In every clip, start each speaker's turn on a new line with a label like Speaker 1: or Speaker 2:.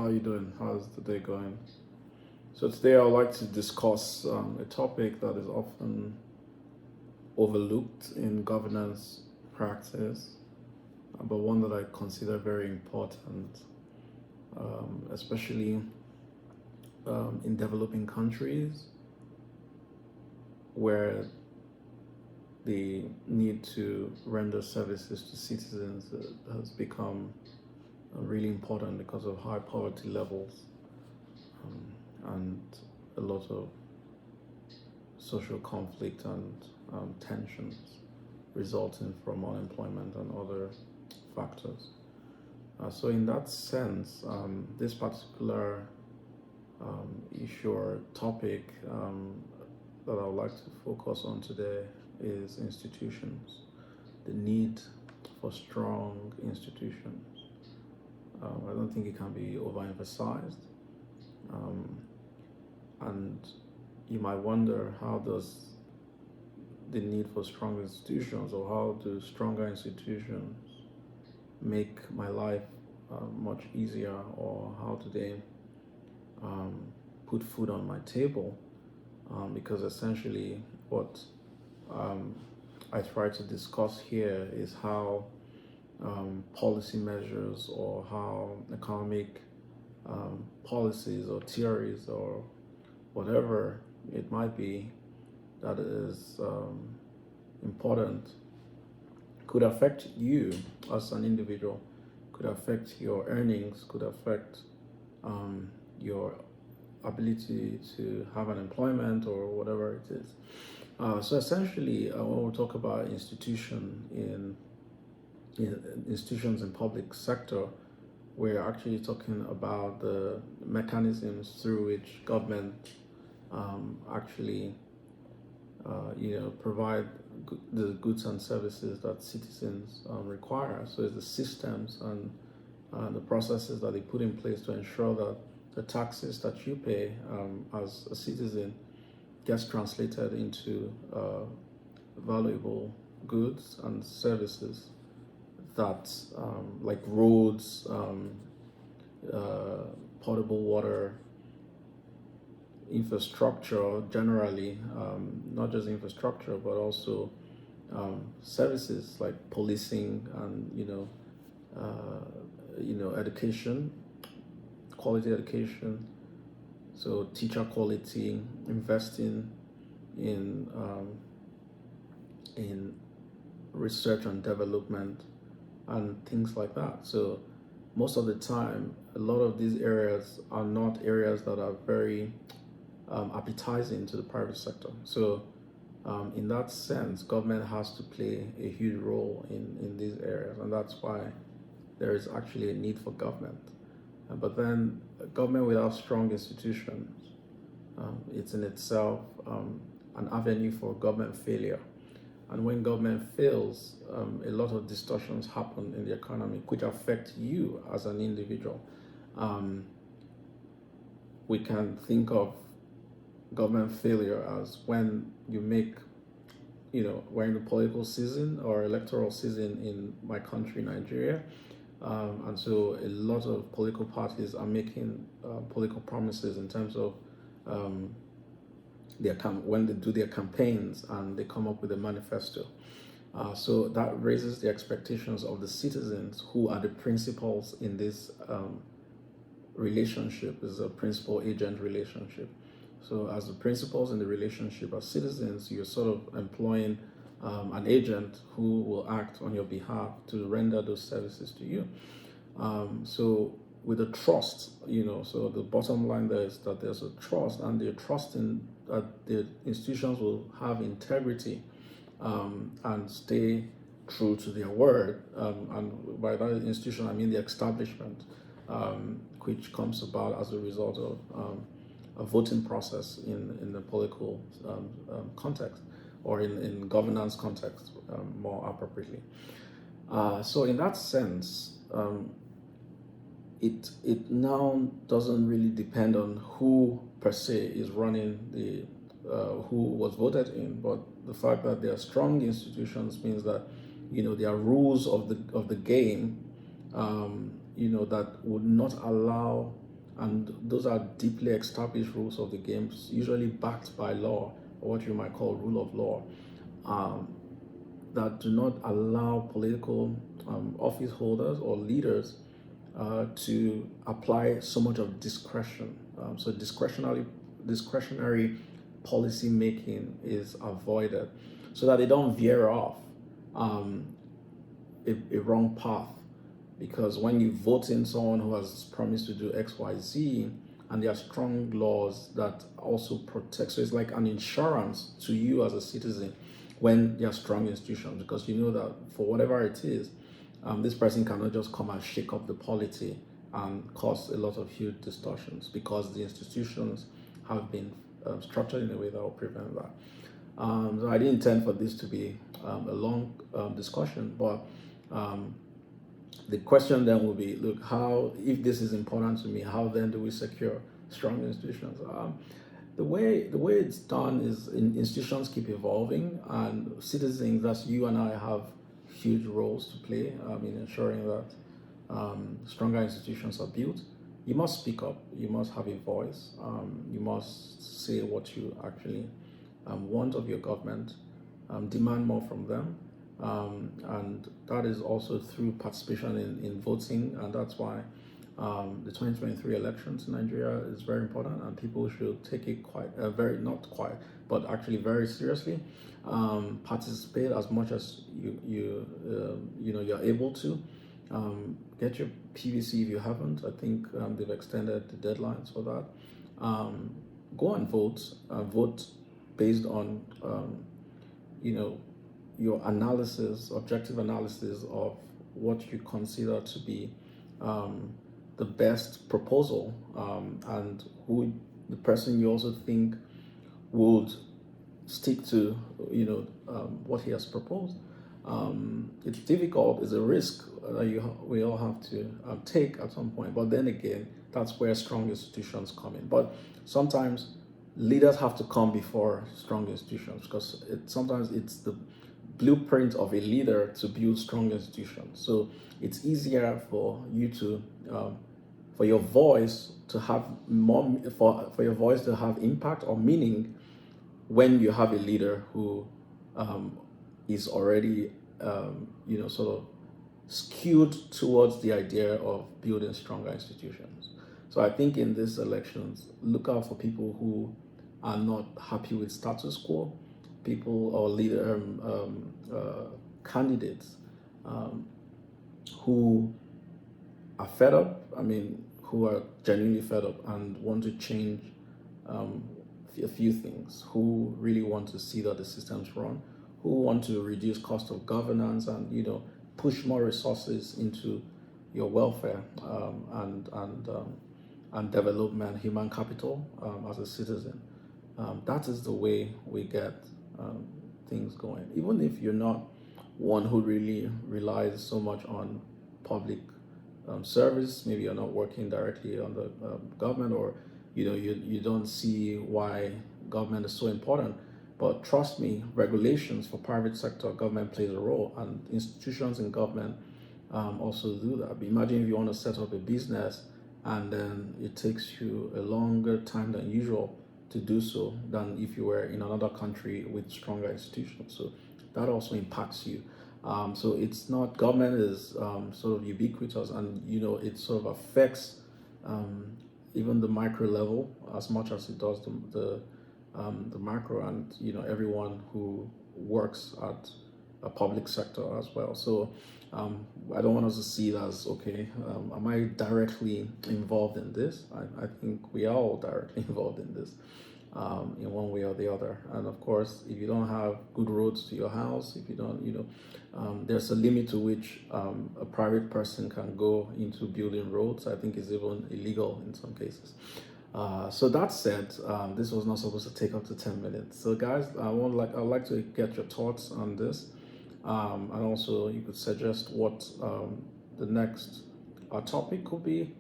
Speaker 1: how you doing? How's the day going? So today I'd like to discuss a topic that is often overlooked in governance practice, but one that I consider very important, especially in developing countries where the need to render services to citizens has become really important because of high poverty levels and a lot of social conflict and tensions resulting from unemployment and other factors. So in that sense, this particular issue or topic that I would like to focus on today is institutions, the need for strong institutions. I don't think it can be overemphasized. And you might wonder, how does the need for strong institutions, or how do stronger institutions make my life much easier, or how do they put food on my table? Because essentially what I try to discuss here is how policy measures or how economic policies or theories or whatever it might be that is important could affect you as an individual, could affect your earnings, could affect your ability to have an employment or whatever it is. So essentially, when we talk about institutions in public sector, we're actually talking about the mechanisms through which government actually provide the goods and services that citizens require. So it's the systems and the processes that they put in place to ensure that the taxes that you pay as a citizen gets translated into valuable goods and services that, like roads, potable water, infrastructure generally, not just infrastructure, but also services like policing and education, quality education. So teacher quality, investing in research and development and things like that. So most of the time, a lot of these areas are not areas that are very appetizing to the private sector. So in that sense, government has to play a huge role in these areas, and that's why there is actually a need for government. But then government without strong institutions, it's in itself an avenue for government failure. And when government fails, a lot of distortions happen in the economy, which affect you as an individual. We can think of government failure as when you make, we're in the political season or electoral season in my country, Nigeria. And so a lot of political parties are making political promises in terms of when they do their campaigns and they come up with a manifesto. So that raises the expectations of the citizens, who are the principals in this relationship. Is a principal-agent relationship. So as the principals in the relationship, as citizens, you're sort of employing an agent who will act on your behalf to render those services to you. So with the trust, so the bottom line there is that there's a trust, and they're trusting that the institutions will have integrity and stay true to their word. And by that institution, I mean the establishment, which comes about as a result of a voting process in the political context, or in governance context, more appropriately. So in that sense, it now doesn't really depend on who per se is running who was voted in, but the fact that there are strong institutions means that there are rules of the game, that would not allow And those are deeply established rules of the game, usually backed by law, or what you might call rule of law, um, that do not allow political office holders or leaders to apply so much of discretion. So discretionary policy making is avoided, so that they don't veer off um, a wrong path. Because when you vote in someone who has promised to do X, Y, Z, and there are strong laws that also protect, so it's like an insurance to you as a citizen when there are strong institutions, because you know that for whatever it is, this person cannot just come and shake up the polity and cause a lot of huge distortions, because the institutions have been structured in a way that will prevent that. So I didn't intend for this to be a long discussion, but the question then will be, look, how, if this is important to me, how then do we secure strong institutions? The way it's done is institutions keep evolving, and citizens, that's you and I, have huge roles to play in ensuring that stronger institutions are built. You must speak up. You must have a voice. You must say what you actually want of your government. Demand more from them. And that is also through participation in voting, and that's why the 2023 elections in Nigeria is very important, and people should take it not quite, but actually very seriously. Participate as much as you're able to. Get your PVC if you haven't. I think they've extended the deadlines for that. Go and vote. Vote based on your analysis, objective analysis of what you consider to be the best proposal, and who the person you also think would stick to what he has proposed. It's difficult, it's a risk that we all have to take at some point, but then again, that's where strong institutions come in. But sometimes leaders have to come before strong institutions, because sometimes it's the blueprint of a leader to build strong institutions. So it's easier for you to for your voice to have more, for your voice to have impact or meaning when you have a leader who is already sort of skewed towards the idea of building stronger institutions. So I think in these elections, look out for people who are not happy with status quo, people or leader candidates who are fed up. Who are genuinely fed up and want to change a few things. Who really want to see that the systems run. Who want to reduce cost of governance and push more resources into your welfare and development, human capital as a citizen. That is the way we get things going. Even if you're not one who really relies so much on public service, maybe you're not working directly on the government, or you don't see why government is so important. But trust me, regulations for private sector, government plays a role, and institutions in government also do that. But imagine if you want to set up a business and then it takes you a longer time than usual to do so than if you were in another country with stronger institutions. So that also impacts you. So it's not, government is sort of ubiquitous, and it sort of affects even the micro level as much as it does the macro, and everyone who works at a public sector as well. So I don't want us to see it as, okay, am I directly involved in this? I think we are all directly involved in this in one way or the other. And of course, if you don't have good roads to your house, if you don't, there's a limit to which a private person can go into building roads. I think it's even illegal in some cases. So that said, this was not supposed to take up to 10 minutes. So guys, I'd like to get your thoughts on this. And also you could suggest what the next topic could be.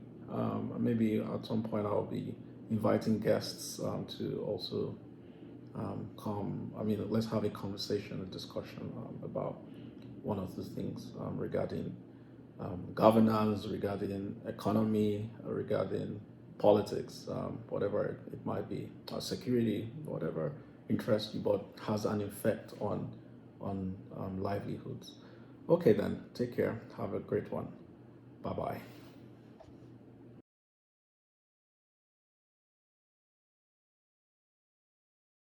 Speaker 1: Maybe at some point I'll be inviting guests to also come. Let's have a conversation, a discussion about one of the things regarding governance, regarding economy, regarding politics, whatever it might be, security, whatever interests you, but has an effect on livelihoods. Okay, then, take care. Have a great one. Bye bye.